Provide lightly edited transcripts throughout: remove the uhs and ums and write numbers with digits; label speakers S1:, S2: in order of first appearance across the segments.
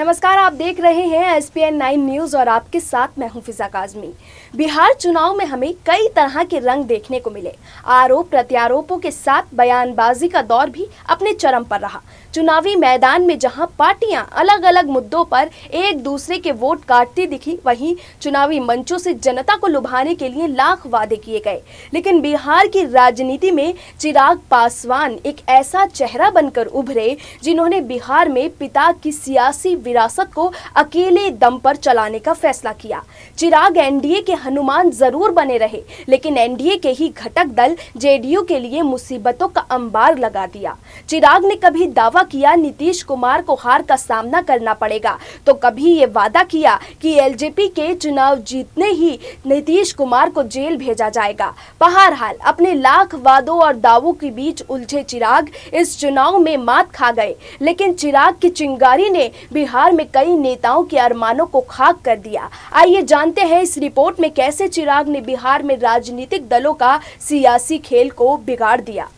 S1: नमस्कार, आप देख रहे हैं SPN 9 न्यूज और आपके साथ मैं हूं फिजा काजमी। बिहार चुनाव में हमें कई तरह के रंग देखने को मिले। आरोप प्रत्यारोपों के साथ बयानबाजी का दौर भी अपने चरम पर रहा। चुनावी मैदान में जहां पार्टियां अलग अलग मुद्दों पर एक दूसरे के वोट काटती दिखी, वहीं चुनावी मंचों से जनता को लुभाने के लिए लाख वादे किए गए। लेकिन बिहार की राजनीति में चिराग पासवान एक ऐसा चेहरा बनकर उभरे जिन्होंने बिहार में पिता की सियासी विरासत को अकेले दम पर चलाने का फैसला किया। चिराग एनडीए के हनुमान जरूर बने रहे, लेकिन एनडीए के ही घटक दल जेडीयू के लिए मुसीबतों का अंबार लगा दिया। चिराग ने कभी दावा किया नीतीश कुमार को हार का सामना करना पड़ेगा, तो कभी ये वादा किया कि एलजेपी के चुनाव जीतने ही नीतीश कुमार को जेल भेजा जाएगा। बहरहाल अपने लाख वादों और दावों के बीच उलझे चिराग इस चुनाव में मात खा गए, लेकिन चिराग की चिंगारी ने बिहार में कई नेताओं के अरमानों को खाक कर दिया। आइए जानते हैं इस रिपोर्ट में कैसे चिराग ने बिहार में राजनीतिक दलों का सियासी खेल को बिगाड़ दिया।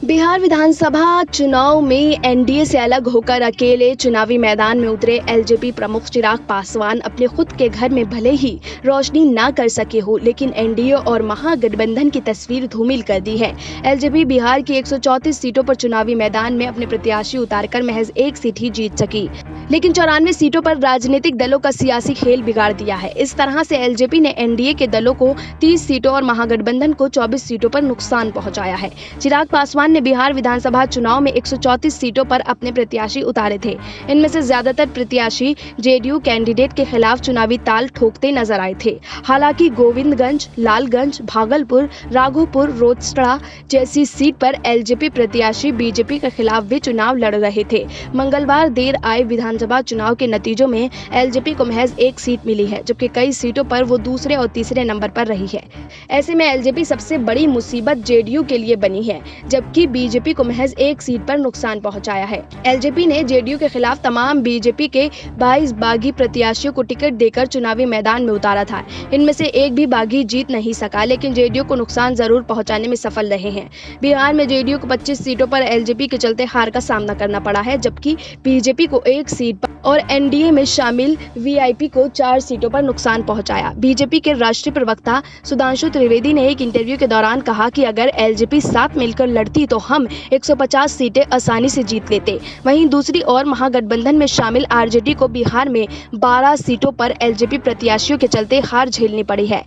S1: बिहार विधानसभा चुनाव में एनडीए से अलग होकर अकेले चुनावी मैदान में उतरे एलजेपी प्रमुख चिराग पासवान अपने खुद के घर में भले ही रोशनी ना कर सके हो, लेकिन एनडीए और महागठबंधन की तस्वीर धूमिल कर दी है। एलजेपी बिहार की 134 सीटों पर चुनावी मैदान में अपने प्रत्याशी उतारकर महज एक सीट ही जीत सकी, लेकिन 94 सीटों पर राजनीतिक दलों का सियासी खेल बिगाड़ दिया है। इस तरह से एलजेपी ने एनडीए के दलों को 30 सीटों और महागठबंधन को 24 सीटों पर नुकसान पहुंचाया है। चिराग पासवान ने बिहार विधानसभा चुनाव में 134 सीटों पर अपने प्रत्याशी उतारे थे। इनमें से ज्यादातर प्रत्याशी जेडीयू कैंडिडेट के खिलाफ चुनावी ताल ठोकते नजर आए थे। हालांकि गोविंदगंज, लालगंज, भागलपुर, राघोपुर, रोसड़ा जैसी सीट पर एलजेपी प्रत्याशी बीजेपी के खिलाफ भी चुनाव लड़ रहे थे। मंगलवार देर आए विधानसभा चुनाव के नतीजों में एलजेपी को महज एक सीट मिली है, जबकि कई सीटों पर वो दूसरे और तीसरे नंबर पर रही है। ऐसे में एलजेपी सबसे बड़ी मुसीबत जेडीयू के लिए बनी है, जबकि बीजेपी को महज एक सीट पर नुकसान पहुंचाया है। एलजेपी ने जेडीयू के खिलाफ तमाम बीजेपी के 22 बागी प्रत्याशियों को टिकट देकर चुनावी मैदान में उतारा था। इनमें से एक भी बागी जीत नहीं सका, लेकिन जेडीयू को नुकसान जरूर पहुंचाने में सफल रहे हैं। बिहार में जेडीयू को 25 सीटों पर एलजेपी के चलते हार का सामना करना पड़ा है, जबकि बीजेपी को एक सीट पर और एनडीए में शामिल वीआईपी को 4 सीटों पर नुकसान पहुंचाया। बीजेपी के राष्ट्रीय प्रवक्ता सुधांशु त्रिवेदी ने एक इंटरव्यू के दौरान कहा कि अगर एलजेपी साथ मिलकर लड़ती तो हम 150 सीटें आसानी से जीत लेते। वहीं दूसरी ओर महागठबंधन में शामिल आरजेडी को बिहार में 12 सीटों पर एलजेपी प्रत्याशियों के चलते हार झेलनी पड़ी है।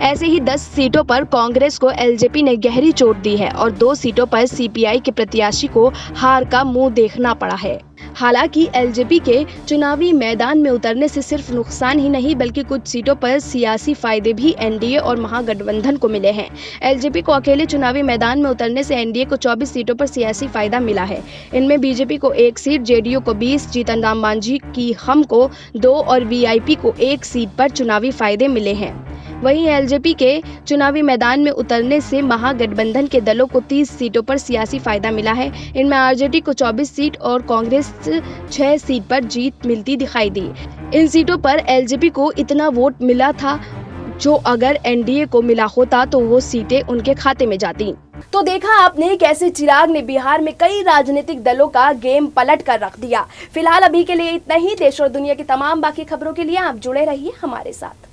S1: ऐसे ही 10 सीटों पर कांग्रेस को एलजेपी ने गहरी चोट दी है और 2 सीटों पर सीपीआई के प्रत्याशी को हार का मुंह देखना पड़ा है। हालांकि एलजेपी के चुनावी मैदान में उतरने से सिर्फ नुकसान ही नहीं, बल्कि कुछ सीटों पर सियासी फायदे भी एनडीए और महागठबंधन को मिले हैं। एलजेपी को अकेले चुनावी मैदान में उतरने से एनडीए को 24 सीटों पर सियासी फायदा मिला है। इनमें बीजेपी को 1 सीट, जेडीयू को 20, जीतन राम मांझी की हम को 2 और वीआईपी को 1 सीट पर चुनावी फायदे मिले हैं। वहीं एलजेपी के चुनावी मैदान में उतरने से महागठबंधन के दलों को 30 सीटों पर सियासी फायदा मिला है। इनमें आरजेडी को 24 सीट और कांग्रेस 6 सीट पर जीत मिलती दिखाई दी। इन सीटों पर एलजेपी को इतना वोट मिला था जो अगर एनडीए को मिला होता तो वो सीटें उनके खाते में जाती। तो देखा आपने कैसे चिराग ने बिहार में कई राजनीतिक दलों का गेम पलट कर रख दिया। फिलहाल अभी के लिए इतना ही। देश और दुनिया की तमाम बाकी खबरों के लिए आप जुड़े रहिए हमारे साथ।